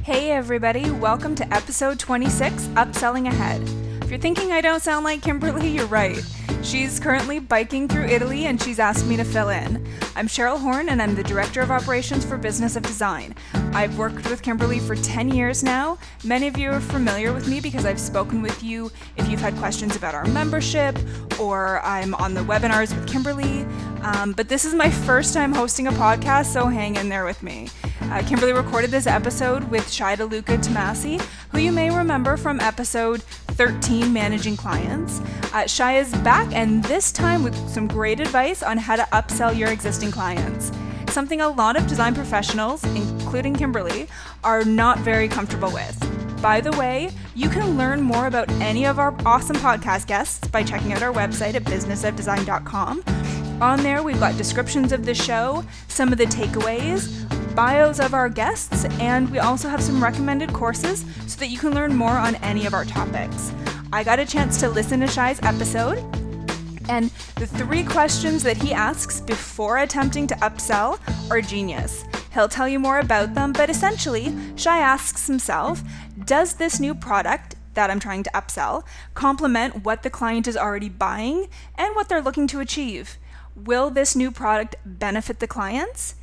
Hey everybody, welcome to episode 26, Upselling Ahead. If you're thinking I don't sound like Kimberley, you're right. She's currently biking through Italy and she's asked me to fill in. I'm Cheryl Horn and I'm the Director of Operations for Business of Design. I've worked with Kimberley for 10 years now. Many of you are familiar with me because I've spoken with you if you've had questions about our membership or I'm on the webinars with Kimberley. But this is my first time hosting a podcast, so hang in there with me. Kimberley recorded this episode with Shai DeLuca Tamasi, who you may remember from episode 13, Managing Clients. Shai is back, and this time with some great advice on how to upsell your existing clients. Something a lot of design professionals, including Kimberley, are not very comfortable with. By the way, you can learn more about any of our awesome podcast guests by checking out our website at businessofdesign.com. On there, we've got descriptions of the show, some of the takeaways, bios of our guests, and we also have some recommended courses so that you can learn more on any of our topics. I got a chance to listen to Shai's episode, and the 3 questions that he asks before attempting to upsell are genius. He'll tell you more about them, but essentially, Shai asks himself, does this new product that I'm trying to upsell complement what the client is already buying and what they're looking to achieve? Will this new product benefit the clients?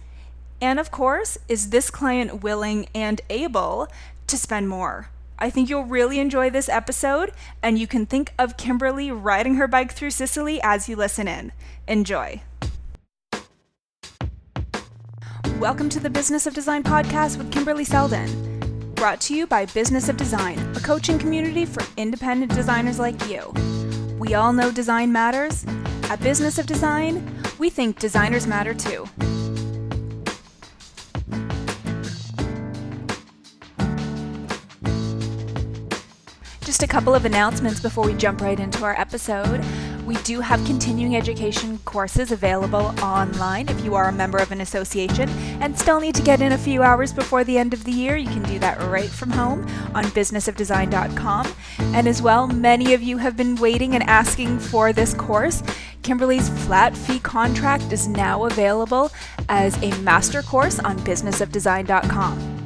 And of course, is this client willing and able to spend more? I think you'll really enjoy this episode, and you can think of Kimberley riding her bike through Sicily as you listen in. Enjoy. Welcome to the Business of Design podcast with Kimberley Seldon. Brought to you by Business of Design, a coaching community for independent designers like you. We all know design matters. At Business of Design, we think designers matter too. Just a couple of announcements before we jump right into our episode. We do have continuing education courses available online if you are a member of an association and still need to get in a few hours before the end of the year. You can do that right from home on businessofdesign.com. And as well, many of you have been waiting and asking for this course. Kimberley's flat fee contract is now available as a master course on businessofdesign.com.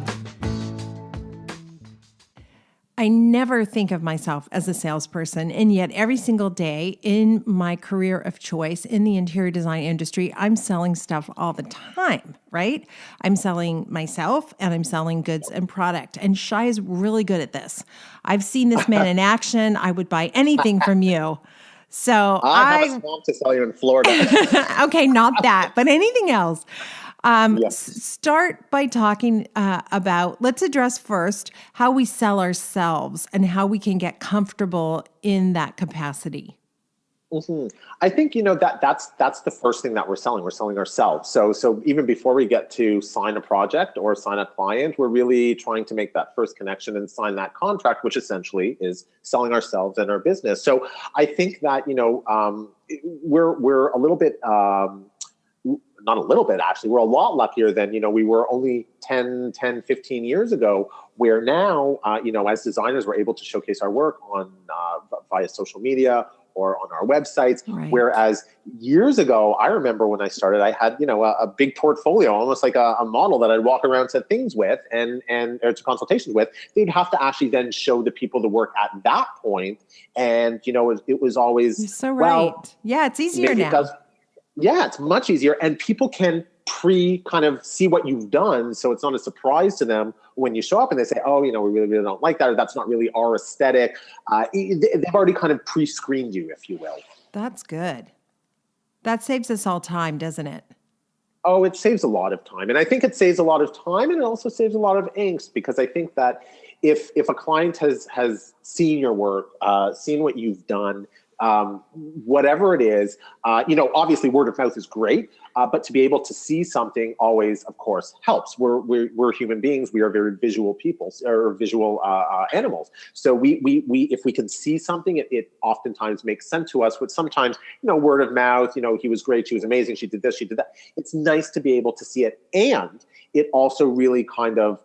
I never think of myself as a salesperson, and yet every single day in my career of choice in the interior design industry, I'm selling stuff all the time, right? I'm selling myself and I'm selling goods and product, and Shai is really good at this. I've seen this man in action. I would buy anything from you. So I have a swamp to sell you in Florida. Okay, not that, but anything else. Start by talking about, let's address first how we sell ourselves and how we can get comfortable in that capacity. Mm-hmm. I think, that's the first thing that we're selling. We're selling ourselves. So even before we get to sign a project or sign a client, we're really trying to make that first connection and sign that contract, which essentially is selling ourselves and our business. So I think that, we're a little bit, not a little bit, actually, we're a lot luckier than, we were only 10, 15 years ago, where now, as designers, we're able to showcase our work on via social media or on our websites. Right. Whereas years ago, I remember when I started, I had, a big portfolio, almost like a model that I'd walk around to things with and or to consultations with. They'd have to actually then show the people the work at that point. And, it was always, you're so right. Yeah, it's easier now. Yeah, it's much easier. And people can kind of see what you've done. So it's not a surprise to them when you show up and they say, oh, we really, really don't like that, or that's not really our aesthetic. They've already kind of pre-screened you, if you will. That's good. That saves us all time, doesn't it? Oh, it saves a lot of time. And I think it saves a lot of time, and it also saves a lot of angst, because I think that if a client has seen your work, seen what you've done, whatever it is, obviously word of mouth is great, but to be able to see something always, of course, helps. We're human beings. We are very visual people, or visual animals. So we if we can see something, it oftentimes makes sense to us. But sometimes, word of mouth, he was great, she was amazing, she did this, she did that. It's nice to be able to see it, and it also really kind of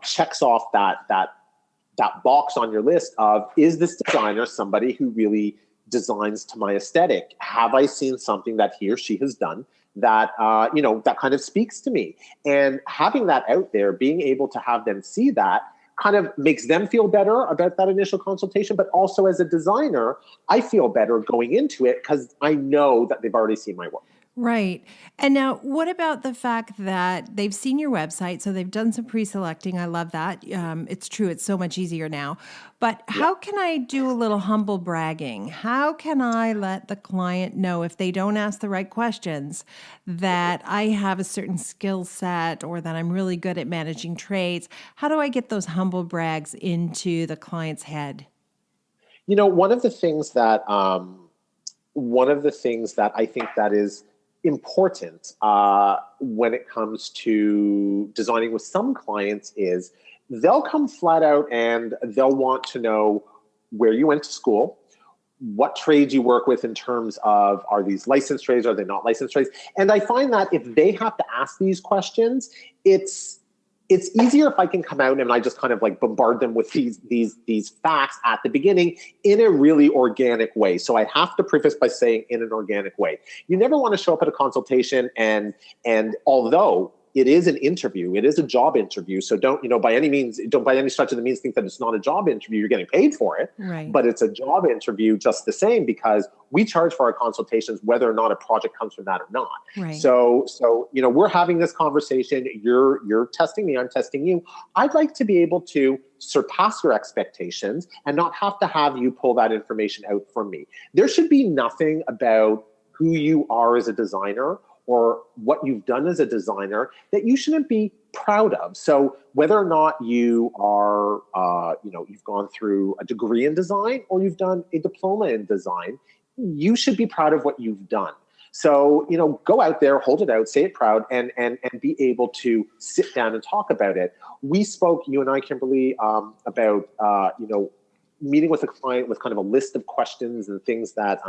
checks off that box on your list of, is this designer somebody who really designs to my aesthetic? Have I seen something that he or she has done that, that kind of speaks to me. And having that out there, being able to have them see that kind of makes them feel better about that initial consultation. But also as a designer, I feel better going into it because I know that they've already seen my work. Right. And now, what about the fact that they've seen your website, so they've done some pre-selecting? I love that. It's true. It's so much easier now. But how can I do a little humble bragging? How can I let the client know if they don't ask the right questions that I have a certain skill set or that I'm really good at managing trades? How do I get those humble brags into the client's head? One of the things that I think that is important when it comes to designing with some clients is they'll come flat out and they'll want to know where you went to school, what trades you work with in terms of, are these licensed trades, are they not licensed trades? And I find that if they have to ask these questions, it's easier if I can come out and I just kind of like bombard them with these facts at the beginning in a really organic way. So I have to preface by saying in an organic way. You never want to show up at a consultation and although it is an interview, it is a job interview. So don't by any stretch of the means think that it's not a job interview. You're getting paid for it, right. But it's a job interview just the same because we charge for our consultations whether or not a project comes from that or not. Right. So we're having this conversation. You're testing me. I'm testing you. I'd like to be able to surpass your expectations and not have to have you pull that information out from me. There should be nothing about who you are as a designer or what you've done as a designer that you shouldn't be proud of. So whether or not you are, you've gone through a degree in design or you've done a diploma in design, you should be proud of what you've done. So, go out there, hold it out, say it proud, and be able to sit down and talk about it. We spoke, you and I, Kimberly, about, meeting with a client with kind of a list of questions and things that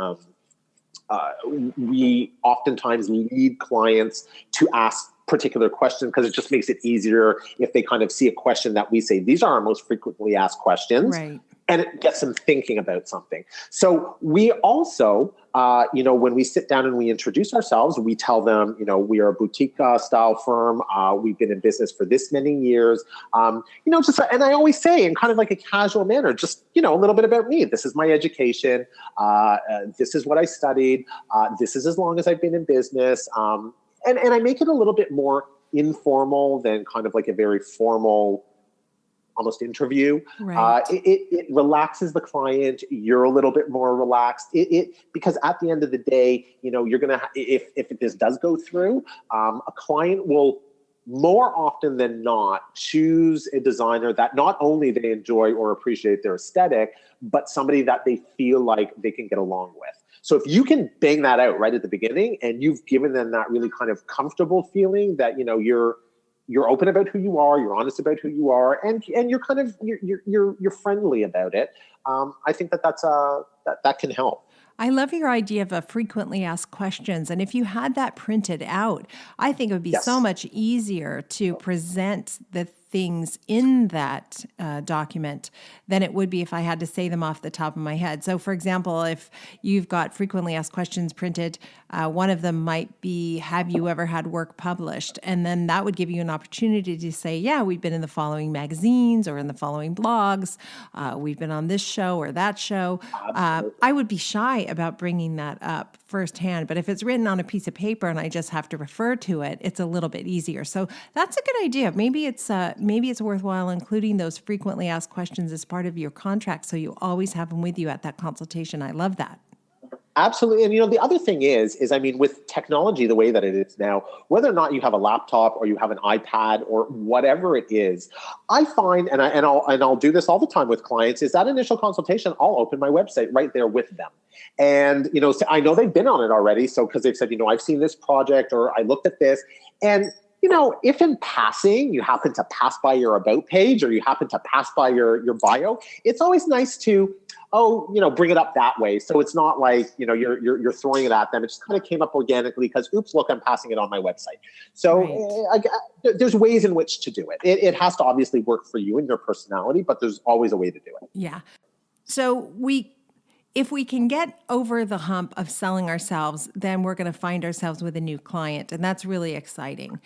we oftentimes lead clients to ask particular questions because it just makes it easier if they kind of see a question that we say, these are our most frequently asked questions. Right. And it gets them thinking about something. So we also, when we sit down and we introduce ourselves, we tell them, we are a boutique style firm. We've been in business for this many years. And I always say in kind of like a casual manner, just, a little bit about me. This is my education. This is what I studied. This is as long as I've been in business. And I make it a little bit more informal than kind of like a very formal almost interview. Right. It relaxes the client. You're a little bit more relaxed. Because at the end of the day, you're gonna if this does go through, a client will more often than not choose a designer that not only they enjoy or appreciate their aesthetic, but somebody that they feel like they can get along with. So if you can bang that out right at the beginning, and you've given them that really kind of comfortable feeling that you're open about who you are, you're honest about who you are, and you're kind of you're friendly about it. I think that can help. I love your idea of a frequently asked questions. And if you had that printed out, I think it would be so much easier to present the things in that document than it would be if I had to say them off the top of my head. So for example, if you've got frequently asked questions printed, one of them might be, have you ever had work published? And then that would give you an opportunity to say, yeah, we've been in the following magazines or in the following blogs. We've been on this show or that show. I would be shy about bringing that up firsthand, but if it's written on a piece of paper and I just have to refer to it, it's a little bit easier. So that's a good idea. Maybe it's worthwhile including those frequently asked questions as part of your contract so you always have them with you at that consultation. I love that. Absolutely. And the other thing is with technology the way that it is now, whether or not you have a laptop or you have an iPad or whatever it is, I find, and I'll do this all the time with clients, is that initial consultation, I'll open my website right there with them. And, so I know they've been on it already. So because they've said, I've seen this project or I looked at this. And if in passing you happen to pass by your about page or you happen to pass by your bio, it's always nice to, bring it up that way. So it's not like, you're throwing it at them. It just kind of came up organically because, oops, look, I'm passing it on my website. So there's ways in which to do it. It has to obviously work for you and your personality, but there's always a way to do it. Yeah. So if we can get over the hump of selling ourselves, then we're going to find ourselves with a new client. And that's really exciting.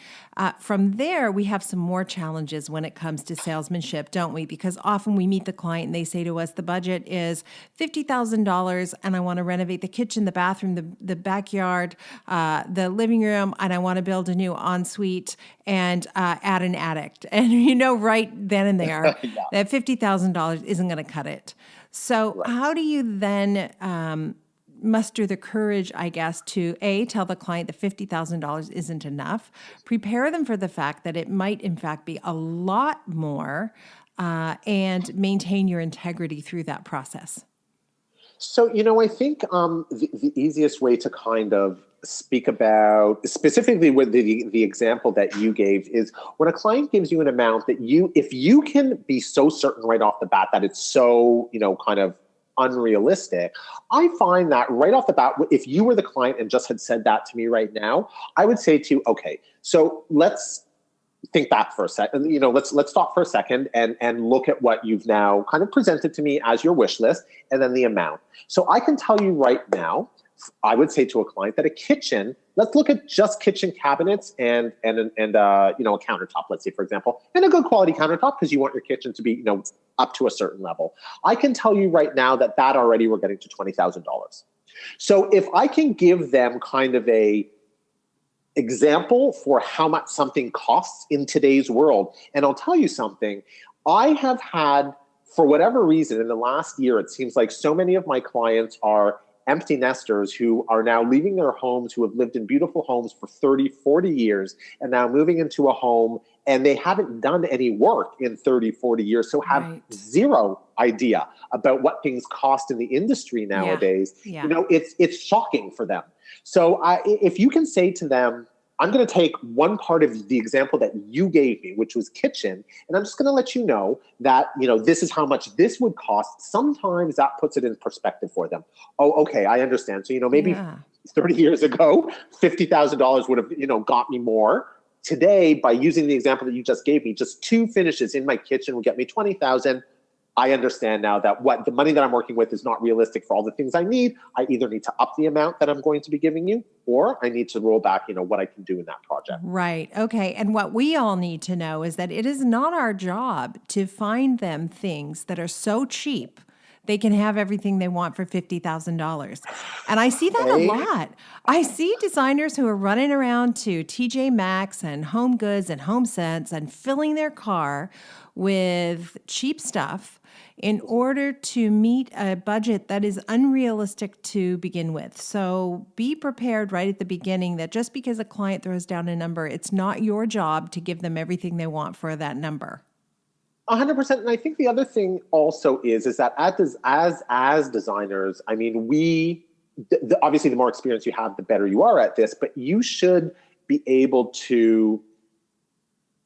From there, we have some more challenges when it comes to salesmanship, don't we? Because often we meet the client and they say to us, the budget is $50,000 and I want to renovate the kitchen, the bathroom, the backyard, the living room, and I want to build a new ensuite and add an attic. And right then and there, that $50,000 isn't going to cut it. So how do you then muster the courage, I guess, to tell the client that $50,000 isn't enough, prepare them for the fact that it might in fact be a lot more, and maintain your integrity through that process? So, I think the easiest way to kind of speak about, specifically with the example that you gave, is when a client gives you an amount that if you can be so certain right off the bat that it's so, kind of unrealistic, I find that right off the bat, if you were the client and just had said that to me right now, I would say to you, okay, so let's think back for a second, let's stop for a second and look at what you've now kind of presented to me as your wish list and then the amount. So I can tell you right now, I would say to a client that a kitchen, let's look at just kitchen cabinets and a countertop, let's say, for example, and a good quality countertop because you want your kitchen to be, up to a certain level. I can tell you right now that already we're getting to $20,000. So if I can give them kind of a example for how much something costs in today's world, and I'll tell you something, I have had, for whatever reason, in the last year, it seems like so many of my clients are empty nesters who are now leaving their homes, who have lived in beautiful homes for 30, 40 years, and now moving into a home, and they haven't done any work in 30, 40 years, so have zero idea about what things cost in the industry nowadays. Yeah. It's shocking for them. So if you can say to them, I'm going to take one part of the example that you gave me, which was kitchen, and I'm just going to let you know that, this is how much this would cost. Sometimes that puts it in perspective for them. Oh, okay, I understand. So, maybe 30 years ago, $50,000 would have, got me more. Today, by using the example that you just gave me, just 2 finishes in my kitchen will get me $20,000. I understand now that what the money that I'm working with is not realistic for all the things I need. I either need to up the amount that I'm going to be giving you, or I need to roll back, what I can do in that project. Right. Okay. And what we all need to know is that it is not our job to find them things that are so cheap they can have everything they want for $50,000. And I see that a lot. I see designers who are running around to TJ Maxx and Home Goods and Home Sense and filling their car with cheap stuff in order to meet a budget that is unrealistic to begin with. So be prepared right at the beginning that just because a client throws down a number, it's not your job to give them everything they want for that number. 100%. And I think the other thing also is that as designers, I mean, obviously the more experience you have, the better you are at this, but you should be able to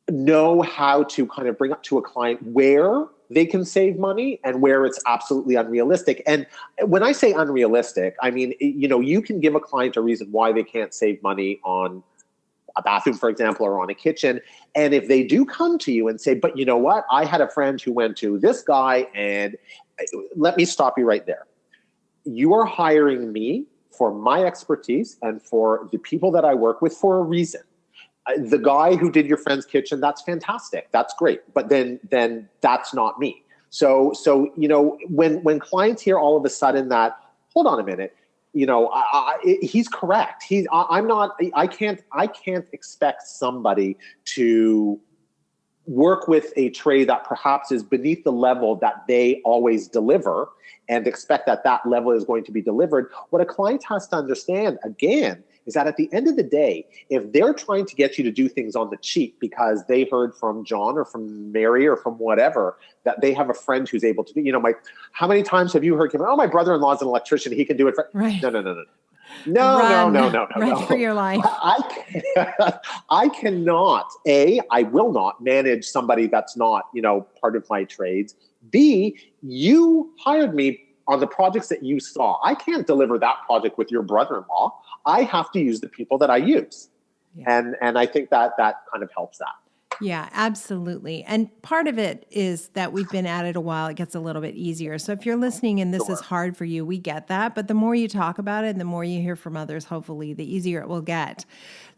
know how to kind of bring up to a client where they can save money and where it's absolutely unrealistic. And when I say unrealistic, I mean, you can give a client a reason why they can't save money on a bathroom, for example, or on a kitchen. And if they do come to you and say, but you know what, I had a friend who went to this guy, and let me stop you right there. You are hiring me for my expertise and for the people that I work with for a reason. The guy who did your friend's kitchen, that's fantastic. That's great. But then that's not me. So when clients hear all of a sudden that, hold on a minute, he's correct. I can't expect somebody to work with a trade that perhaps is beneath the level that they always deliver and expect that level is going to be delivered. What a client has to understand, again, is that at the end of the day, if they're trying to get you to do things on the cheap because they heard from John or from Mary or from whatever, that they have a friend who's able to do, how many times have you heard, my brother-in-law's an electrician, he can do it for, right. No. Run for your life. I cannot, I will not manage somebody that's not, part of my trades. B, you hired me on the projects that you saw. I can't deliver that project with your brother-in-law. I have to use the people that I use. Yeah. And I think that kind of helps that. Yeah, absolutely. And part of it is that we've been at it a while, it gets a little bit easier. So if you're listening and this is hard for you, we get that. But the more you talk about it and the more you hear from others, hopefully, the easier it will get.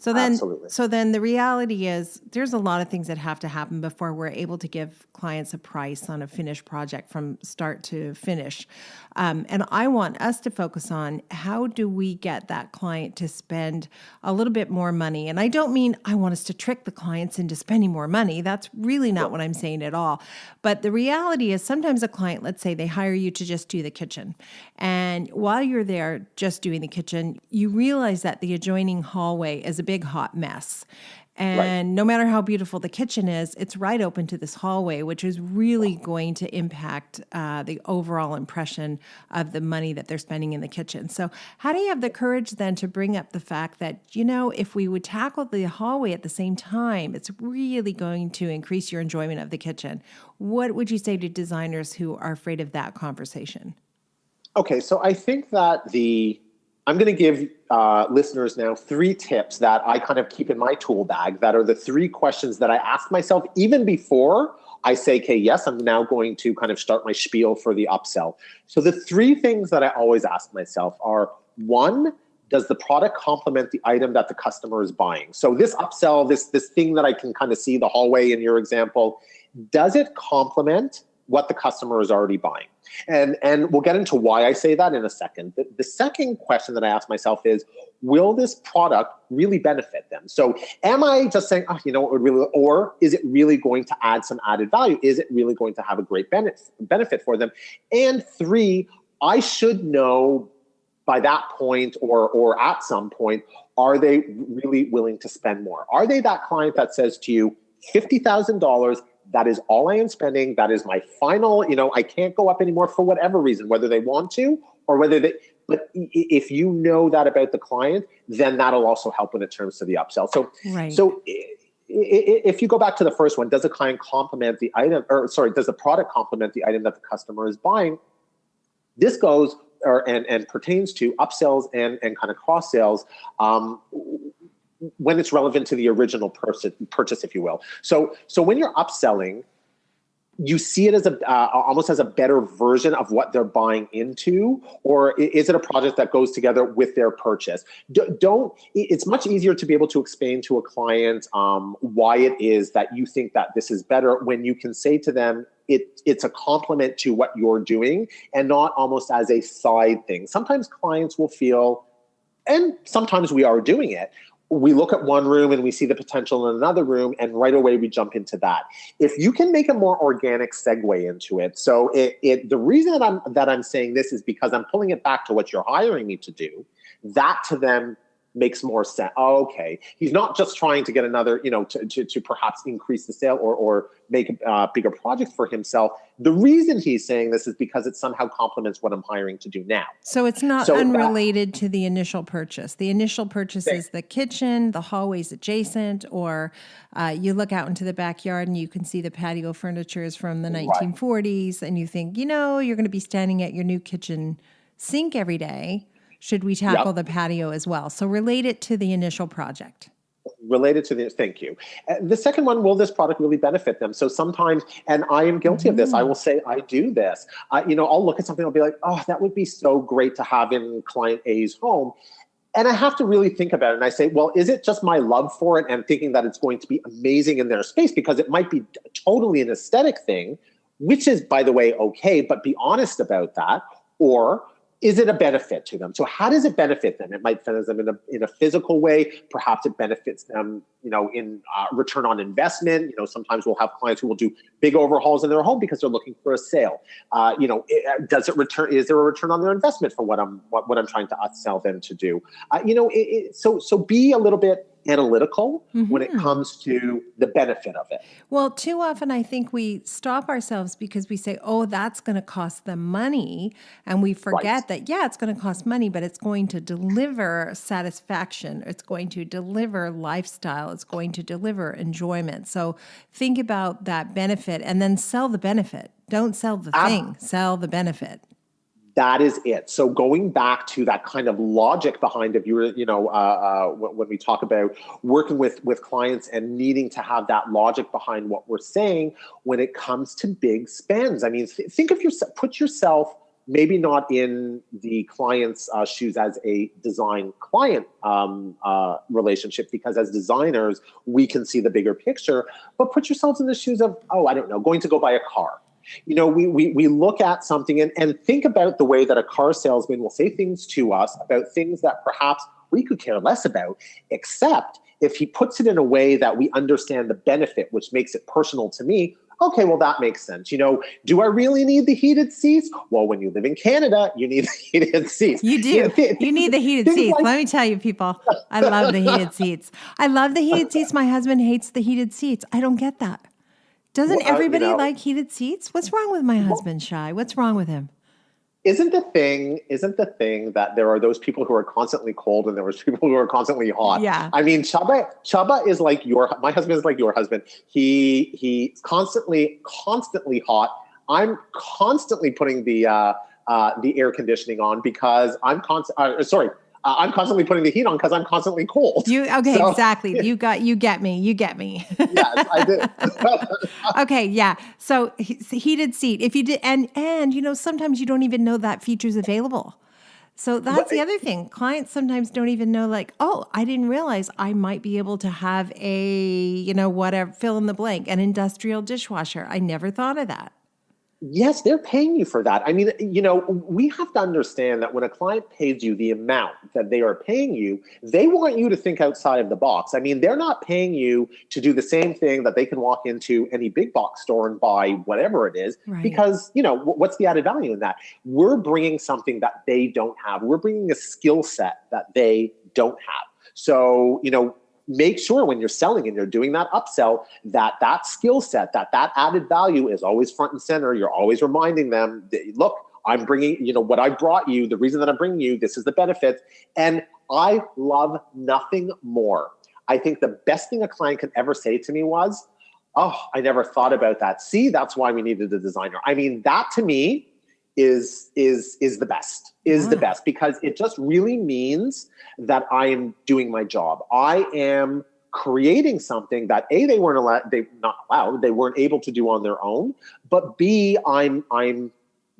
Absolutely. So then the reality is there's a lot of things that have to happen before we're able to give clients a price on a finished project from start to finish. And I want us to focus on how do we get that client to spend a little bit more money? And I don't mean I want us to trick the clients into spending more money. That's really not what I'm saying at all. But the reality is sometimes a client, let's say they hire you to just do the kitchen. And while you're there just doing the kitchen, you realize that the adjoining hallway is a big hot mess. And no matter how beautiful the kitchen is, it's right open to this hallway, which is really going to impact the overall impression of the money that they're spending in the kitchen. So how do you have the courage then to bring up the fact that, if we would tackle the hallway at the same time, it's really going to increase your enjoyment of the kitchen? What would you say to designers who are afraid of that conversation? Okay, so I think that I'm going to give listeners now 3 tips that I kind of keep in my tool bag that are the 3 questions that I ask myself even before I say, okay, yes, I'm now going to kind of start my spiel for the upsell. So the 3 things that I always ask myself are, 1, does the product complement the item that the customer is buying? So this upsell, this thing that I can kind of see, the hallway in your example, does it complement what the customer is already buying? And we'll get into why I say that in a second. The second question that I ask myself is, will this product really benefit them? So am I just saying, or is it really going to add some added value? Is it really going to have a great benefit for them? And 3, I should know by that point or at some point, are they really willing to spend more? Are they that client that says to you, $50,000, that is all I am spending. That is my final, I can't go up anymore for whatever reason, whether they want to or whether they, but if you know that about the client, then that'll also help when it comes to the upsell. So if you go back to the first one, does the client complement the item, does the product complement the item that the customer is buying? This goes and pertains to upsells and kind of cross sales. When it's relevant to the original purchase, if you will. So when you're upselling, you see it as almost as a better version of what they're buying into, or is it a project that goes together with their purchase? It's much easier to be able to explain to a client why it is that you think that this is better when you can say to them, it's a complement to what you're doing and not almost as a side thing. Sometimes clients will feel, and sometimes we are doing it, we look at one room and we see the potential in another room, and right away we jump into that. If you can make a more organic segue into it, so the reason that I'm saying this is because I'm pulling it back to what you're hiring me to do. That to them makes more sense. Oh, okay, he's not just trying to get another, to perhaps increase the sale or make a bigger project for himself. The reason he's saying this is because it somehow complements what I'm hiring to do now. So it's not unrelated to the initial purchase. The initial purchase is the kitchen, the hallways adjacent, or you look out into the backyard and you can see the patio furniture is from the 1940s, and you think, you're going to be standing at your new kitchen sink every day. Should we tackle the patio as well? So relate it to the initial project. Thank you. The second one, will this product really benefit them? So sometimes, and I am guilty of this, I will say I do this. I'll look at something, I'll be like, oh, that would be so great to have in client A's home. And I have to really think about it. And I say, well, is it just my love for it and thinking that it's going to be amazing in their space? Because it might be totally an aesthetic thing, which is, by the way, okay, but be honest about that. Or is it a benefit to them? So how does it benefit them? It might benefit them in a physical way. Perhaps it benefits them, in return on investment. Sometimes we'll have clients who will do big overhauls in their home because they're looking for a sale. Does it return? Is there a return on their investment for what I'm trying to sell them to do? So be a little bit analytical when it comes to the benefit of it. Well, too often I think we stop ourselves because we say, oh, that's going to cost them money. And we forget that, it's going to cost money, but it's going to deliver satisfaction. It's going to deliver lifestyle. It's going to deliver enjoyment. So think about that benefit and then sell the benefit. Don't sell the thing, sell the benefit. That is it. So going back to that kind of logic behind it, when we talk about working with clients and needing to have that logic behind what we're saying when it comes to big spends. I mean, think of yourself, put yourself maybe not in the client's shoes as a design client relationship, because as designers, we can see the bigger picture, but put yourselves in the shoes of, going to go buy a car. We look at something and think about the way that a car salesman will say things to us about things that perhaps we could care less about, except if he puts it in a way that we understand the benefit, which makes it personal to me. Okay, well, that makes sense. Do I really need the heated seats? Well, when you live in Canada, you need the heated seats. You do. You need the heated seats. Let me tell you, people, I love the heated seats. I love the heated seats. My husband hates the heated seats. I don't get that. Doesn't everybody like heated seats? What's wrong with my husband, Shai? What's wrong with him? Isn't the thing that there are those people who are constantly cold and there are people who are constantly hot? Yeah. I mean, Chaba is like my husband is like your husband. He's constantly hot. I'm constantly putting the air conditioning on because I'm constantly putting the heat on because I'm constantly cold. Exactly. You get me. Yes, I did. Okay, yeah. So heated seat. If you did, and sometimes you don't even know that feature's available. So that's the other thing. Clients sometimes don't even know, like, oh, I didn't realize I might be able to have a, whatever, fill in the blank, an industrial dishwasher. I never thought of that. Yes, they're paying you for that. I mean, we have to understand that when a client pays you the amount that they are paying you, they want you to think outside of the box. I mean, they're not paying you to do the same thing that they can walk into any big box store and buy whatever it is, right? Because, what's the added value in that? We're bringing something that they don't have. We're bringing a skill set that they don't have. So, make sure when you're selling and you're doing that upsell, that skill set, that added value is always front and center. You're always reminding them that, look, I'm bringing, what I brought you, the reason that I'm bringing you, this is the benefits. And I love nothing more. I think the best thing a client can ever say to me was, oh, I never thought about that. See, that's why we needed a designer. I mean, that to me is the best, the best, because it just really means that I am doing my job. I am creating something that they weren't able to do on their own, but B, I'm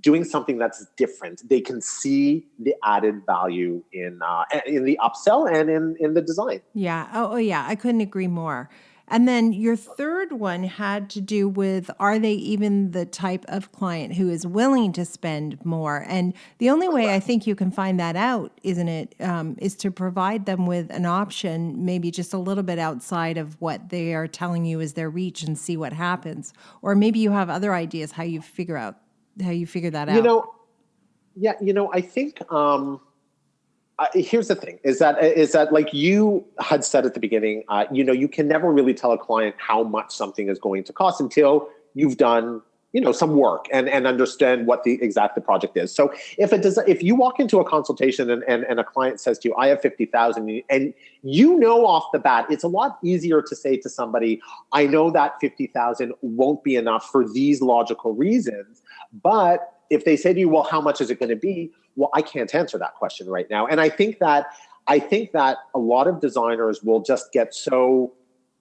doing something that's different. They can see the added value in the upsell and in the design. Yeah. Oh yeah. I couldn't agree more. And then your third one had to do with, are they even the type of client who is willing to spend more? And the only way I think you can find that out, isn't it, is to provide them with an option, maybe just a little bit outside of what they are telling you is their reach, and see what happens. Or maybe you have other ideas how you figure that out. I think here's the thing: is that like you had said at the beginning, you can never really tell a client how much something is going to cost until you've done some work and understand what the project is. So if you walk into a consultation and a client says to you, I have 50,000, and off the bat, it's a lot easier to say to somebody, I know that 50,000 won't be enough for these logical reasons. But if they say to you, well, how much is it going to be? Well, I can't answer that question right now. And I think that a lot of designers will just get so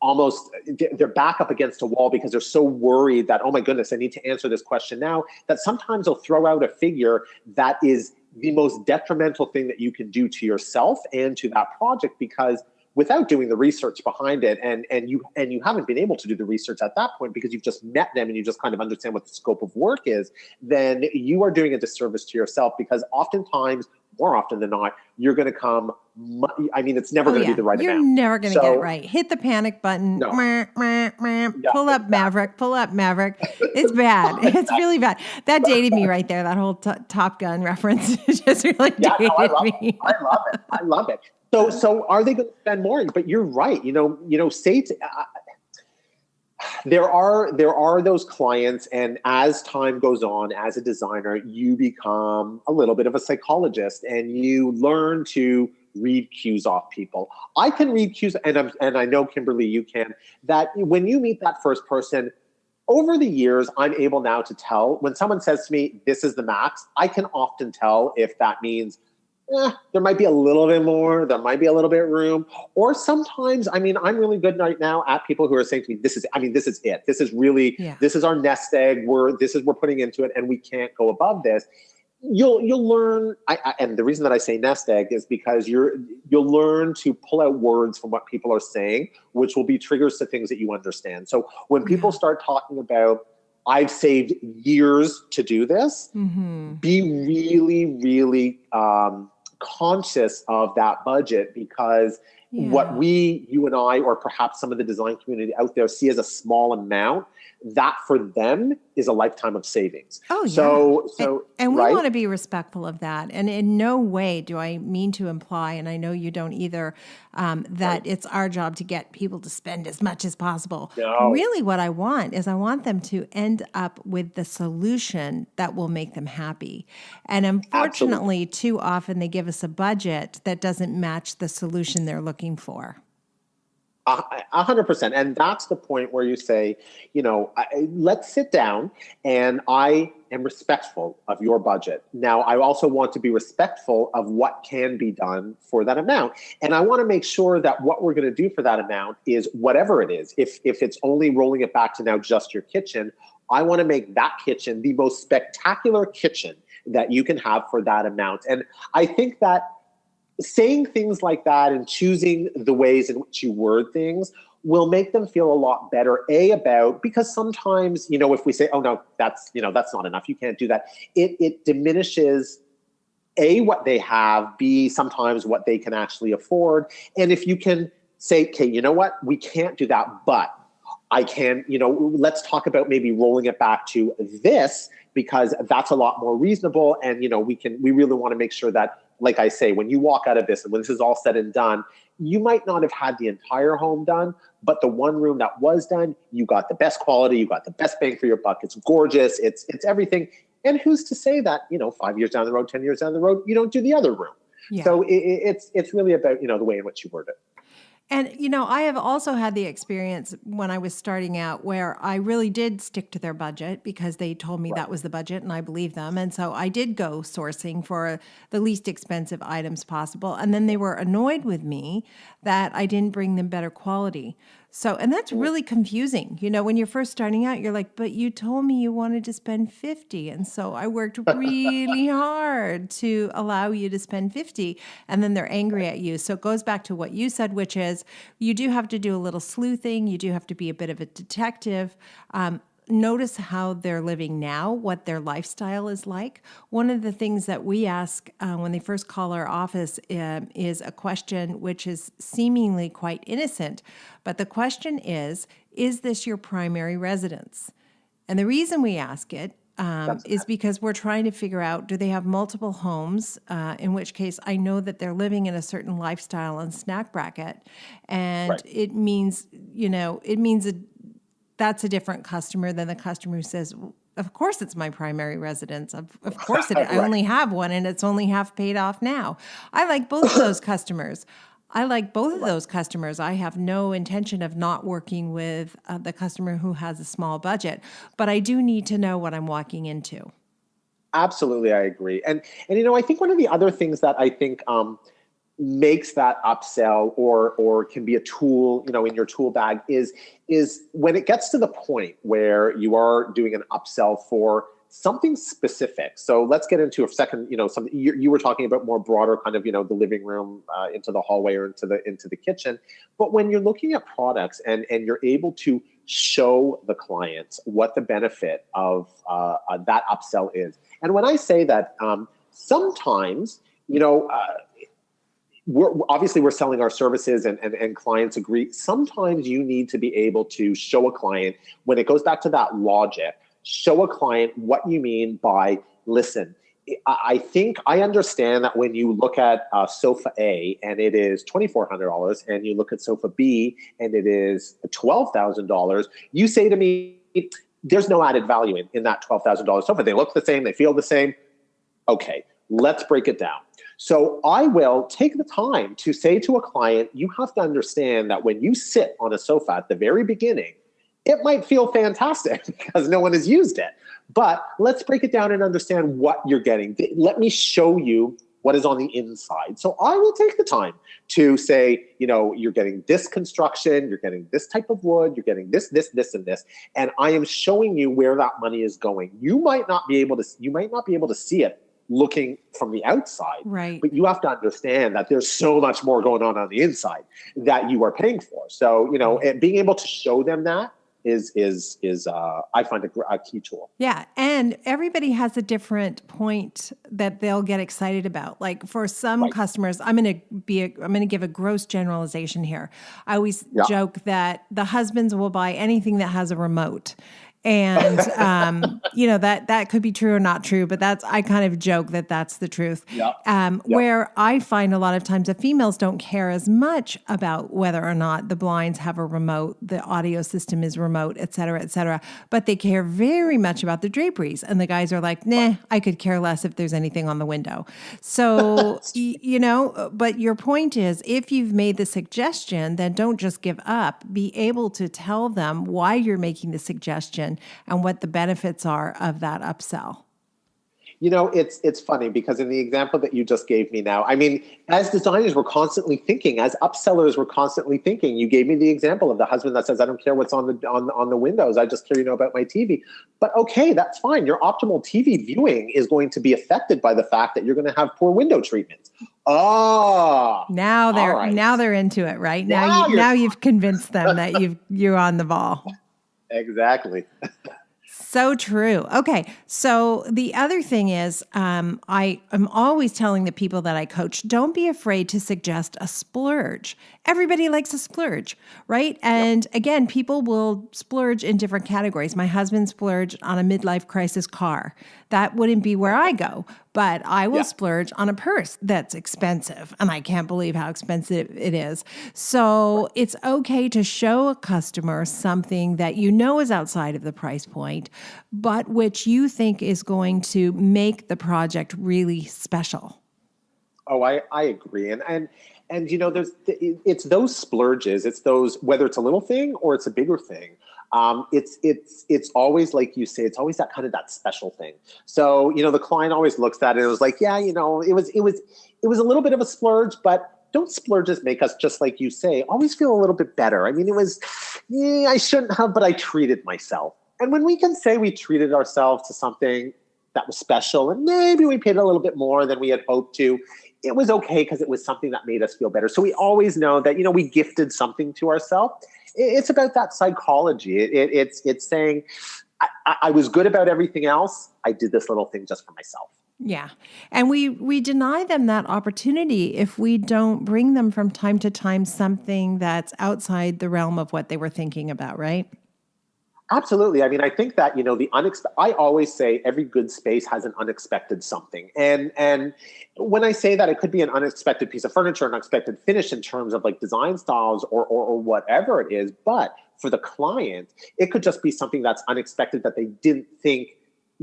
almost, they're back up against a wall because they're so worried that, oh my goodness, I need to answer this question now, that sometimes they'll throw out a figure that is the most detrimental thing that you can do to yourself and to that project, because without doing the research behind it, and you haven't been able to do the research at that point because you've just met them and you just kind of understand what the scope of work is, then you are doing a disservice to yourself, because oftentimes, more often than not, you're going to come, it's never going to be the right amount. You're never going to get it right. Hit the panic button. No. Pull up Maverick. It's bad. It's really bad. That dated me right there. That whole Top Gun reference just really dated me. I love it. So are they going to spend more? But you're right. There are those clients, and as time goes on, as a designer, you become a little bit of a psychologist, and you learn to read cues off people. I can read cues, and I know, Kimberly, you can, that when you meet that first person, over the years, I'm able now to tell when someone says to me, this is the max, I can often tell if that means there might be a little bit more, there might be a little bit of room. Or sometimes, I mean, I'm really good right now at people who are saying to me, this is it. This is really, this is our nest egg. We're putting into it and we can't go above this. You'll learn, and the reason that I say nest egg is because you'll learn to pull out words from what people are saying, which will be triggers to things that you understand. So when people start talking about, I've saved years to do this, be really, really conscious of that budget, because what you and I, or perhaps some of the design community out there see as a small amount, that for them is a lifetime of savings. Oh, yeah. So and we want to be respectful of that. And in no way do I mean to imply, and I know you don't either, that it's our job to get people to spend as much as possible. No. Really what I want is I want them to end up with the solution that will make them happy. And unfortunately, too often they give us a budget that doesn't match the solution they're looking for. 100%. And that's the point where you say, let's sit down, and I am respectful of your budget. Now, I also want to be respectful of what can be done for that amount. And I want to make sure that what we're going to do for that amount is whatever it is. If it's only rolling it back to now just your kitchen, I want to make that kitchen the most spectacular kitchen that you can have for that amount. And I think that saying things like that and choosing the ways in which you word things will make them feel a lot better, because sometimes, if we say, oh no, that's not enough, you can't do that, it diminishes what they have, sometimes what they can actually afford. And if you can say, okay, you know what, we can't do that, but I can, let's talk about maybe rolling it back to this, because that's a lot more reasonable. And, we really want to make sure that, like I say, when you walk out of this and when this is all said and done, you might not have had the entire home done, but the one room that was done, you got the best quality, you got the best bang for your buck. It's gorgeous. It's everything. And who's to say that, 5 years down the road, 10 years down the road, you don't do the other room. Yeah. So it's really about, the way in which you word it. And, I have also had the experience when I was starting out where I really did stick to their budget because they told me that was the budget and I believed them. And so I did go sourcing for the least expensive items possible. And then they were annoyed with me that I didn't bring them better quality. So, and that's really confusing. When you're first starting out, you're like, but you told me you wanted to spend 50. And so I worked really hard to allow you to spend 50. And then they're angry at you. So it goes back to what you said, which is you do have to do a little sleuthing. You do have to be a bit of a detective. Notice how they're living now, what their lifestyle is like. One of the things that we ask when they first call our office is a question which is seemingly quite innocent. But the question is this your primary residence? And the reason we ask it is because we're trying to figure out, do they have multiple homes? In which case, I know that they're living in a certain lifestyle and snack bracket. And it means, that's a different customer than the customer who says, of course it's my primary residence. Of course it is. I only have one and it's only half paid off now. I like both of those customers. I have no intention of not working with the customer who has a small budget, but I do need to know what I'm walking into. Absolutely, I agree. And I think one of the other things that I think makes that upsell or can be a tool, in your tool bag is when it gets to the point where you are doing an upsell for something specific. So let's get into a second, something you were talking about more broader kind of, the living room into the hallway or into the kitchen. But when you're looking at products and you're able to show the clients what the benefit of that upsell is. And when I say that, sometimes, we're selling our services and clients agree. Sometimes you need to be able to show a client, when it goes back to that logic, show a client what you mean by, listen, I think I understand that when you look at sofa A and it is $2,400 and you look at sofa B and it is $12,000, you say to me, there's no added value in that $12,000 sofa. They look the same, they feel the same. Okay, let's break it down. So I will take the time to say to a client, you have to understand that when you sit on a sofa at the very beginning, it might feel fantastic because no one has used it. But let's break it down and understand what you're getting. Let me show you what is on the inside. So I will take the time to say, you're getting this construction, you're getting this type of wood, you're getting this, and this, and I am showing you where that money is going. You might not be able to see it looking from the outside, right? But you have to understand that there's so much more going on the inside that you are paying for. So, and being able to show them that is I find a key tool. Yeah. And everybody has a different point that they'll get excited about. Like for some customers, I'm going to give a gross generalization here. I always joke that the husbands will buy anything that has a remote. And, that could be true or not true, but I kind of joke that that's the truth. Where I find a lot of times the females don't care as much about whether or not the blinds have a remote, the audio system is remote, et cetera, but they care very much about the draperies. And the guys are like, nah, I could care less if there's anything on the window. So, but your point is, if you've made the suggestion, then don't just give up. Be able to tell them why you're making the suggestion and what the benefits are of that upsell. It's funny because in the example that you just gave me now, I mean, as designers, we're constantly thinking, as upsellers, we're constantly thinking. You gave me the example of the husband that says, I don't care what's on the windows. I just care, about my TV. But okay, that's fine. Your optimal TV viewing is going to be affected by the fact that you're going to have poor window treatment. Oh, now they're into it, right? Now you've convinced them that you're on the ball. Exactly. So true. Okay. So the other thing is, I am always telling the people that I coach, don't be afraid to suggest a splurge. Everybody likes a splurge, right? And again, people will splurge in different categories. My husband splurged on a midlife crisis car. That wouldn't be where I go, but I will splurge on a purse that's expensive. And I can't believe how expensive it is. So it's okay to show a customer something that is outside of the price point, but which you think is going to make the project really special. Oh, I agree. And it's those splurges. It's those, whether it's a little thing or it's a bigger thing. It's always, like you say, it's always that kind of that special thing. So, the client always looks at it and was like, it was a little bit of a splurge, but don't splurges make us, just like you say, always feel a little bit better. I mean, it was, I shouldn't have, but I treated myself. And when we can say we treated ourselves to something that was special and maybe we paid a little bit more than we had hoped to, it was okay because it was something that made us feel better. So we always know that, we gifted something to ourselves. It's about that psychology. It's saying, I was good about everything else. I did this little thing just for myself. Yeah. And we deny them that opportunity if we don't bring them from time to time something that's outside the realm of what they were thinking about, right? Absolutely. I mean, I think that, I always say every good space has an unexpected something. And when I say that, it could be an unexpected piece of furniture, an unexpected finish in terms of like design styles or whatever it is. But for the client, it could just be something that's unexpected that they didn't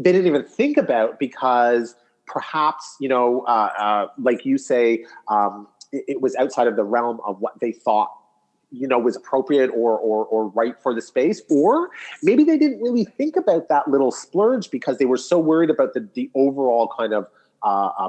even think about because perhaps, like you say, it was outside of the realm of what they thought was appropriate or right for the space, or maybe they didn't really think about that little splurge because they were so worried about the overall kind of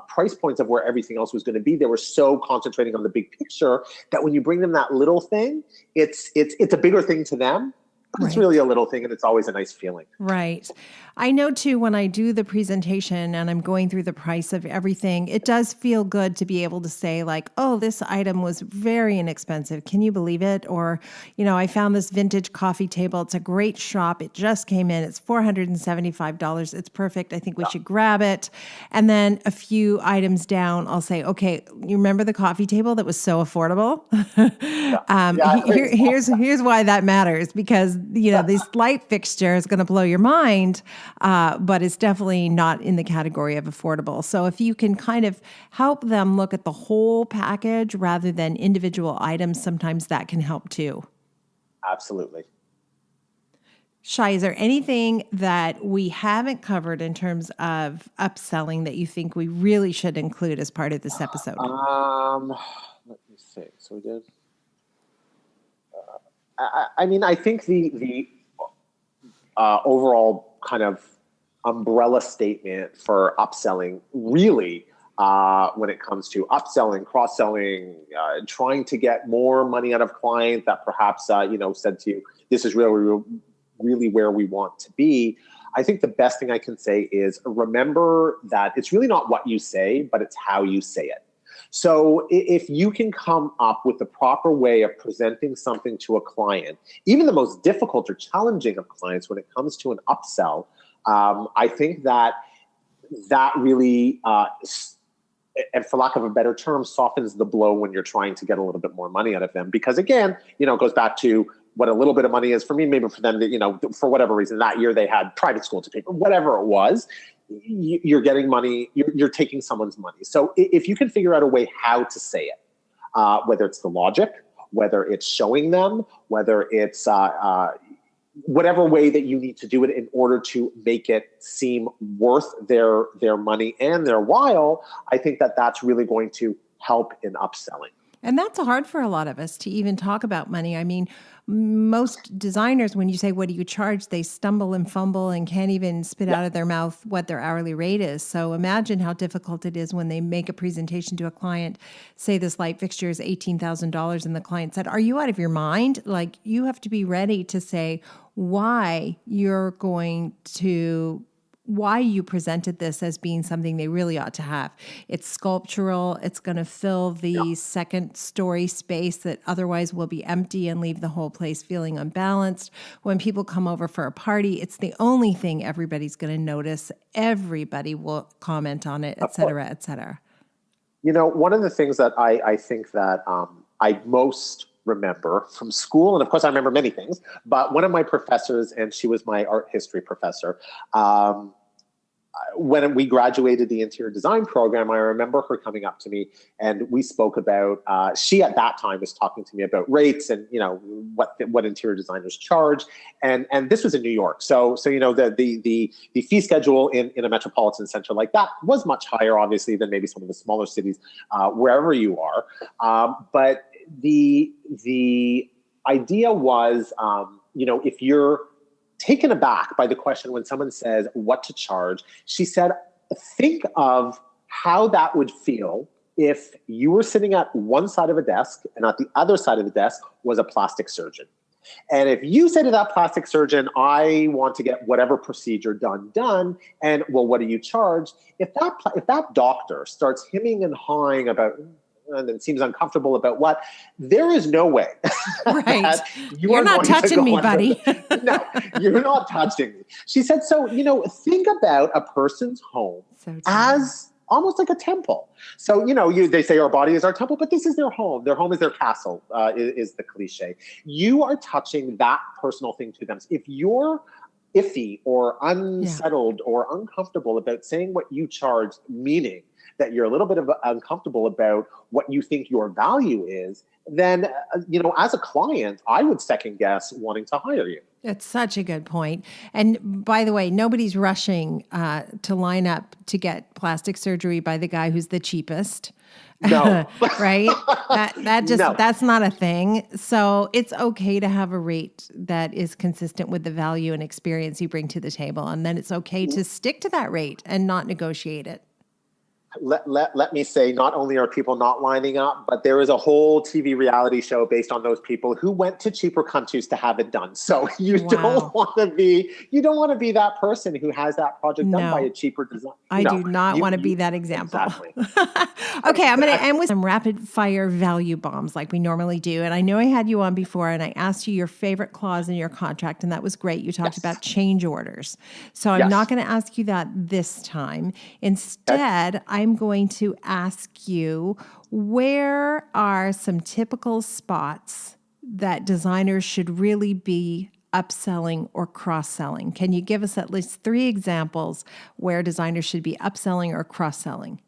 price points of where everything else was going to be. They were so concentrating on the big picture that when you bring them that little thing, it's a bigger thing to them. But it's really a little thing, and it's always a nice feeling. Right. I know, too, when I do the presentation and I'm going through the price of everything, it does feel good to be able to say, like, oh, this item was very inexpensive. Can you believe it? Or, I found this vintage coffee table. It's a great shop. It just came in. It's $475. It's perfect. I think we should grab it. And then a few items down, I'll say, okay, you remember the coffee table that was so affordable? Here's why that matters, because this light fixture is going to blow your mind, but it's definitely not in the category of affordable. So if you can kind of help them look at the whole package rather than individual items, sometimes that can help too. Absolutely. Shai, is there anything that we haven't covered in terms of upselling that you think we really should include as part of this episode? Let me see. So we did. I mean, I think the overall kind of umbrella statement for upselling, really, when it comes to upselling, cross-selling, trying to get more money out of client that perhaps, said to you, this is really where we want to be. I think the best thing I can say is remember that it's really not what you say, but it's how you say it. So if you can come up with the proper way of presenting something to a client, even the most difficult or challenging of clients when it comes to an upsell, I think that really, and for lack of a better term, softens the blow when you're trying to get a little bit more money out of them. Because again, it goes back to what a little bit of money is for me, maybe for them, for whatever reason, that year they had private school to pay, whatever it was, you're getting money, you're taking someone's money. So if you can figure out a way how to say it, whether it's the logic, whether it's showing them, whether it's whatever way that you need to do it in order to make it seem worth their money and their while, I think that that's really going to help in upselling. And that's hard for a lot of us to even talk about money. I mean, most designers, when you say, what do you charge? They stumble and fumble and can't even spit out of their mouth what their hourly rate is. So imagine how difficult it is when they make a presentation to a client, say this light fixture is $18,000 and the client said, are you out of your mind? Like, you have to be ready to say why you presented this as being something they really ought to have. It's sculptural. It's going to fill the second story space that otherwise will be empty and leave the whole place feeling unbalanced. When people come over for a party, it's the only thing everybody's going to notice. Everybody will comment on it, et cetera, et cetera. One of the things that I think that I most remember from school, and of course I remember many things, but one of my professors, and she was my art history professor, when we graduated the interior design program, I remember her coming up to me and we spoke about, she at that time was talking to me about rates and, what interior designers charge. And this was in New York. So the fee schedule in a metropolitan center like that was much higher, obviously, than maybe some of the smaller cities, wherever you are. But the idea was, if you're taken aback by the question when someone says what to charge, she said, think of how that would feel if you were sitting at one side of a desk and at the other side of the desk was a plastic surgeon. And if you say to that plastic surgeon, I want to get whatever procedure done, and well, what do you charge? If that doctor starts hemming and hawing about and then seems uncomfortable about what, there is no way. Right. You're not touching me, buddy. No, you're not touching me. She said, so, think about a person's home as almost like a temple. So, they say our body is our temple, but this is their home. Their home is their castle, is the cliche. You are touching that personal thing to them. If you're iffy or unsettled or uncomfortable about saying what you charge, meaning that you're a little bit uncomfortable about what you think your value is, then, as a client, I would second guess wanting to hire you. It's such a good point. And by the way, nobody's rushing to line up to get plastic surgery by the guy who's the cheapest. No. Right? No. That's not a thing. So it's okay to have a rate that is consistent with the value and experience you bring to the table. And then it's okay to stick to that rate and not negotiate it. Let me say, not only are people not lining up, but there is a whole TV reality show based on those people who went to cheaper countries to have it done. So you don't want to be that person who has that project done by a cheaper design. I do not want to be that example. Exactly. Okay, I'm going to end with some rapid fire value bombs like we normally do. And I know I had you on before and I asked you your favorite clause in your contract, and that was great. You talked about change orders. So I'm not going to ask you that this time. Instead, I'm going to ask you, where are some typical spots that designers should really be upselling or cross-selling? Can you give us at least 3 examples where designers should be upselling or cross-selling?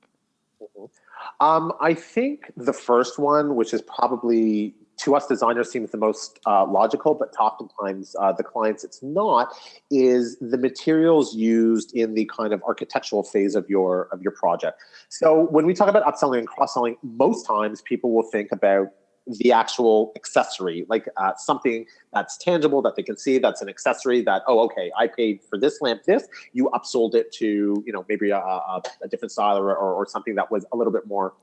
I think the first one, which is probably to us designers seems the most logical, but oftentimes the clients it's not, is the materials used in the kind of architectural phase of your project. So when we talk about upselling and cross-selling, most times people will think about the actual accessory, like something that's tangible that they can see, that's an accessory that, oh, okay, I paid for this lamp, you upsold it to, maybe a different style or something that was a little bit more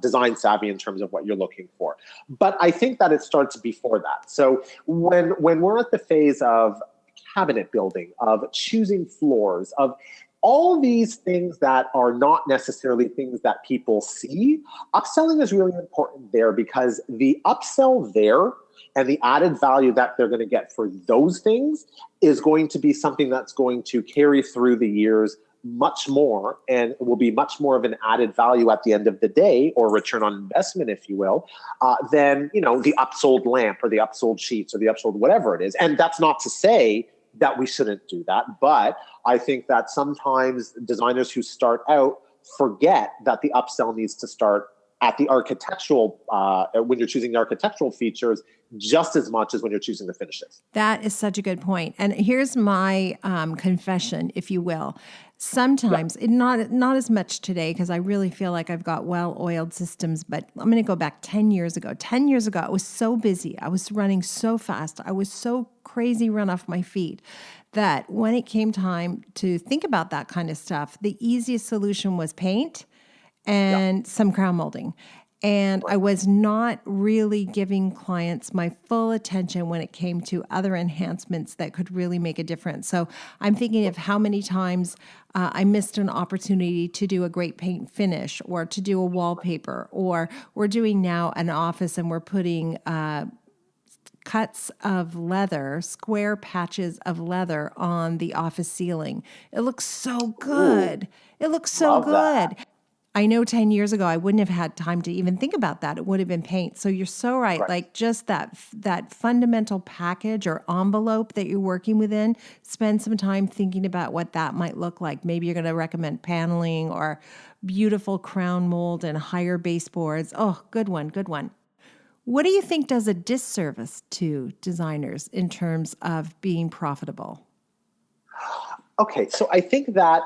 design savvy in terms of what you're looking for. But I think that it starts before that. So when we're at the phase of cabinet building, of choosing floors, of all these things that are not necessarily things that people see, upselling is really important there, because the upsell there and the added value that they're going to get for those things is going to be something that's going to carry through the years much more, and will be much more of an added value at the end of the day, or return on investment, if you will, than the upsold lamp or the upsold sheets or the upsold whatever it is. And that's not to say that we shouldn't do that, but I think that sometimes designers who start out forget that the upsell needs to start at the architectural, when you're choosing the architectural features, just as much as when you're choosing the finishes. That is such a good point. And here's my confession, if you will. Sometimes, not as much today, because I really feel like I've got well-oiled systems, but I'm going to go back 10 years ago. 10 years ago, I was so busy. I was running so fast. I was so crazy run off my feet that when it came time to think about that kind of stuff, the easiest solution was paint and some crown molding. And I was not really giving clients my full attention when it came to other enhancements that could really make a difference. So I'm thinking of how many times I missed an opportunity to do a great paint finish, or to do a wallpaper, or we're doing now an office and we're putting cuts of leather, square patches of leather on the office ceiling. It looks so good. It looks so Love good. that. I know 10 years ago, I wouldn't have had time to even think about that. It would have been paint. So you're so right. Like just that fundamental package or envelope that you're working within, spend some time thinking about what that might look like. Maybe you're going to recommend paneling or beautiful crown mold and higher baseboards. Oh, good one, good one. What do you think does a disservice to designers in terms of being profitable? Okay, so I think that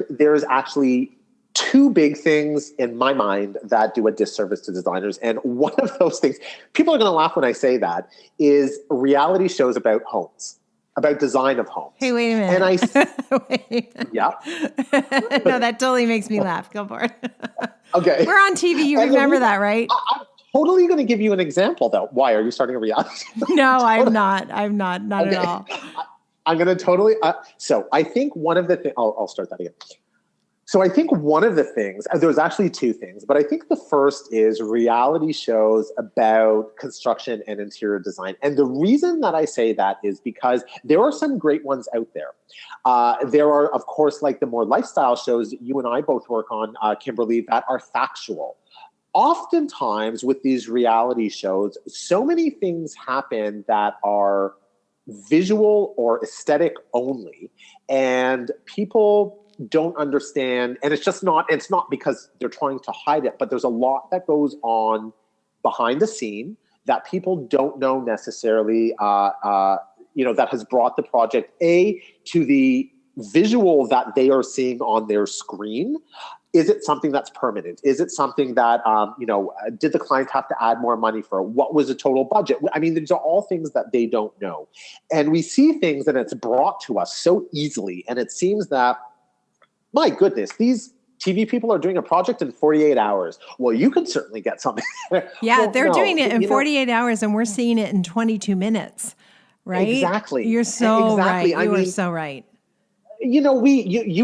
there's actually two big things in my mind that do a disservice to designers. And one of those things, people are going to laugh when I say that, is reality shows about homes, about design of homes. Hey, wait a minute. And Wait. Yeah. No, that totally makes me laugh. Go for it. Okay. We're on TV. You remember that, right? I'm totally going to give you an example, though. Why? Are you starting a reality show? No, I'm not. Not Okay. at all. I'm going to totally. So I think one of the things, I'll start that again. So I think one of the things, there's actually two things, but I think the first is reality shows about construction and interior design. And the reason that I say that is because there are some great ones out there. There are, of course, like the more lifestyle shows that you and I both work on, Kimberley, that are factual. Oftentimes with these reality shows, so many things happen that are visual or aesthetic only, and people don't understand, and it's not because they're trying to hide it, but there's a lot that goes on behind the scene that people don't know necessarily, that has brought the project to the visual that they are seeing on their screen. Is it something that's permanent? Is it something that, did the client have to add more money for it? What was the total budget? I mean, these are all things that they don't know. And we see things and it's brought to us so easily. And it seems that, my goodness, these TV people are doing a project in 48 hours. Well, you can certainly get something. Yeah, well, they're doing it in 48 know, hours and we're seeing it in 22 minutes, right? Exactly. You're so exactly. right. You are so right. You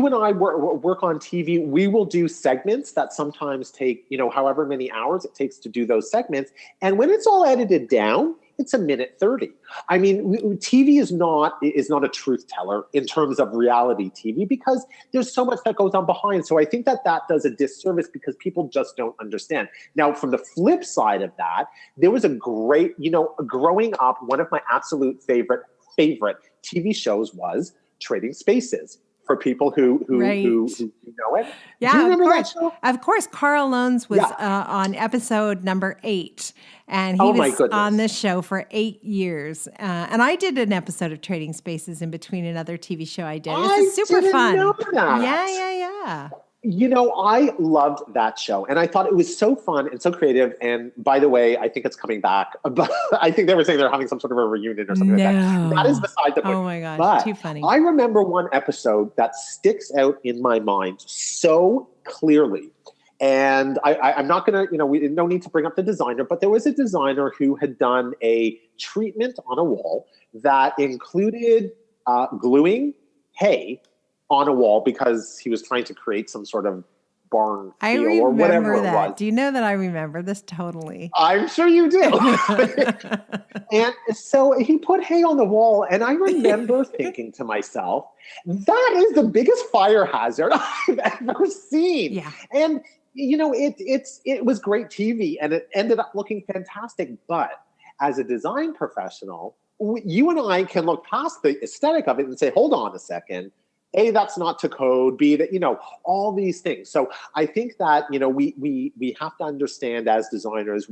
and I work on TV. We will do segments that sometimes take, however many hours it takes to do those segments. And when it's all edited down, it's 1:30. I mean, TV is not a truth teller in terms of reality TV, because there's so much that goes on behind. So I think that does a disservice because people just don't understand. Now, from the flip side of that, there was a great, growing up, one of my absolute favorite TV shows was Trading Spaces. For people who know it. Yeah, do you remember of that course. show? Of course, Carl Loans was on episode number 8, and he was on this show for 8 years. And I did an episode of Trading Spaces in between another TV show I did. It's super fun. Know that. Yeah. I loved that show, and I thought it was so fun and so creative. And by the way, I think it's coming back. But I think they were saying they're having some sort of a reunion or something like that. That is beside the point. Oh my gosh, but too funny. I remember one episode that sticks out in my mind so clearly. And I'm not going to, we no need to bring up the designer, but there was a designer who had done a treatment on a wall that included gluing hay on a wall because he was trying to create some sort of barn feel or whatever it was. Do you know that I remember this totally? I'm sure you do. And so he put hay on the wall, and I remember thinking to myself, that is the biggest fire hazard I've ever seen. Yeah. And it was great TV, and it ended up looking fantastic. But as a design professional, you and I can look past the aesthetic of it and say, hold on a second. A, that's not to code. B, that, all these things. So I think that, we have to understand as designers,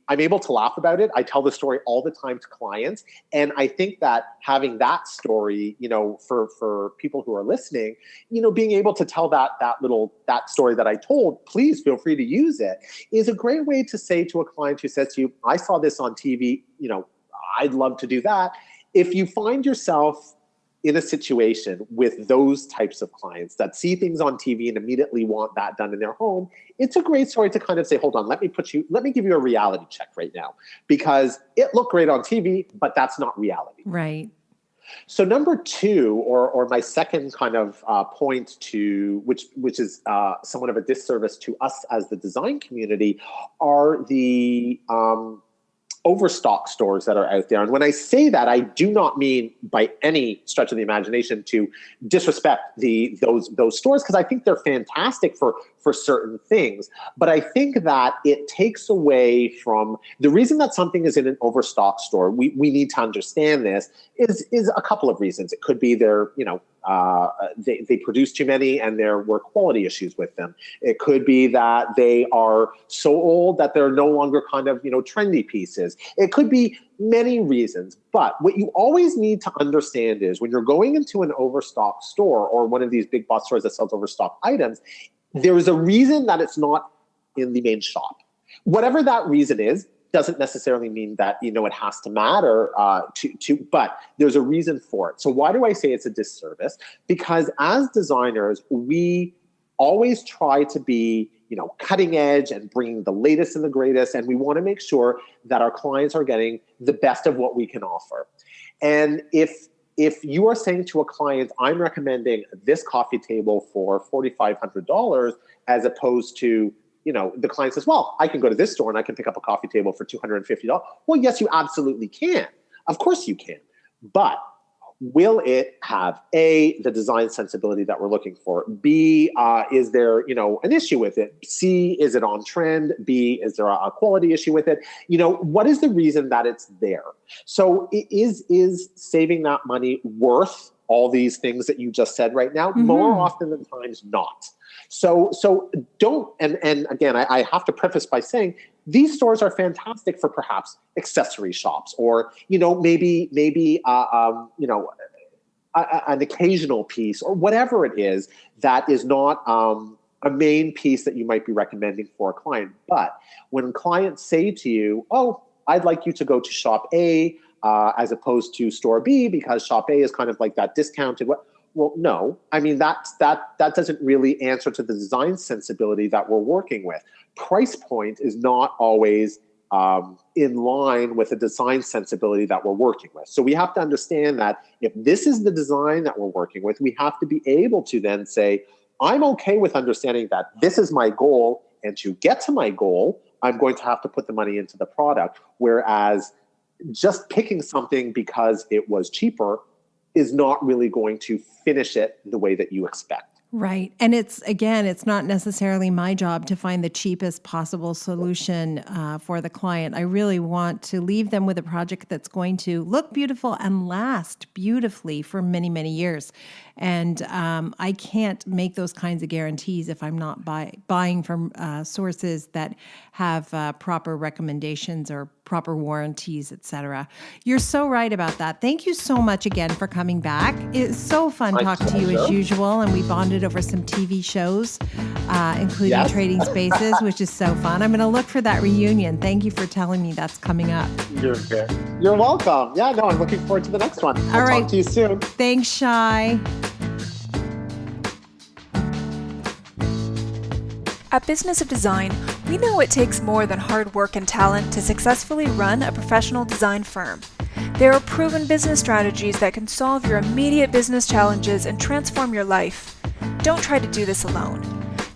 I'm able to laugh about it. I tell the story all the time to clients. And I think that having that story, for people who are listening, being able to tell that story that I told, please feel free to use it, is a great way to say to a client who says to you, I saw this on TV, I'd love to do that. If you find yourself in a situation with those types of clients that see things on TV and immediately want that done in their home, it's a great story to kind of say, hold on, let me give you a reality check right now, because it looked great on TV, but that's not reality. Right. So number two, or my second kind of point to which is somewhat of a disservice to us as the design community, are the overstock stores that are out there. And when I say that, I do not mean by any stretch of the imagination to disrespect those stores, because I think they're fantastic for certain things. But I think that it takes away from the reason that something is in an overstock store. We need to understand this is a couple of reasons. It could be they produce too many and there were quality issues with them. It could be that they are so old that they're no longer kind of, trendy pieces. It could be many reasons. But what you always need to understand is when you're going into an overstock store or one of these big box stores that sells overstock items, there is a reason that it's not in the main shop. Whatever that reason is, doesn't necessarily mean that, it has to matter but there's a reason for it. So why do I say it's a disservice? Because as designers, we always try to be, cutting edge and bringing the latest and the greatest. And we want to make sure that our clients are getting the best of what we can offer. And if you are saying to a client, I'm recommending this coffee table for $4,500 as opposed to, the client says, well, I can go to this store and I can pick up a coffee table for $250. Well, yes, you absolutely can. Of course you can. But will it have A, the design sensibility that we're looking for? B, is there, an issue with it? C, is it on trend? B, is there a quality issue with it? What is the reason that it's there? So is saving that money worth all these things that you just said right now? Mm-hmm. More often than times not. So don't, and again, I have to preface by saying these stores are fantastic for perhaps accessory shops or, maybe an occasional piece or whatever it is that is not a main piece that you might be recommending for a client. But when clients say to you, oh, I'd like you to go to shop A as opposed to store B because shop A is kind of like that discounted. Well, no, I mean, that doesn't really answer to the design sensibility that we're working with. Price point is not always in line with the design sensibility that we're working with. So we have to understand that if this is the design that we're working with, we have to be able to then say, I'm okay with understanding that this is my goal, and to get to my goal, I'm going to have to put the money into the product. Whereas just picking something because it was cheaper is not really going to finish it the way that you expect. Right. And it's not necessarily my job to find the cheapest possible solution for the client. I really want to leave them with a project that's going to look beautiful and last beautifully for many, many years. And I can't make those kinds of guarantees if I'm not buying from sources that have proper recommendations or proper warranties, etc. You're so right about that. Thank you so much again for coming back. It's so fun talking to you as usual, and we bonded over some TV shows, including Trading Spaces, which is so fun. I'm going to look for that reunion. Thank you for telling me that's coming up. You're welcome. Yeah, no, I'm looking forward to the next one. I'll talk to you soon. Thanks, Shai. At Business of Design, we know it takes more than hard work and talent to successfully run a professional design firm. There are proven business strategies that can solve your immediate business challenges and transform your life. Don't try to do this alone.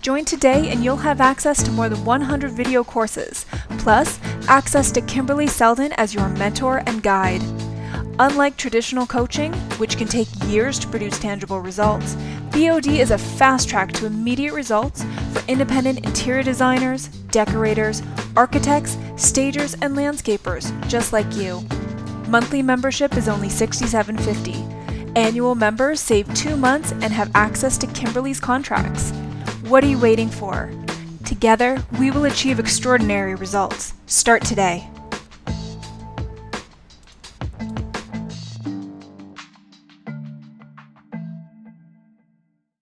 Join today and you'll have access to more than 100 video courses, plus access to Kimberley Seldon as your mentor and guide. Unlike traditional coaching, which can take years to produce tangible results, BOD is a fast track to immediate results for independent interior designers, decorators, architects, stagers, and landscapers just like you. Monthly membership is only $67.50. Annual members save 2 months and have access to Kimberley's contracts. What are you waiting for? Together, we will achieve extraordinary results. Start today.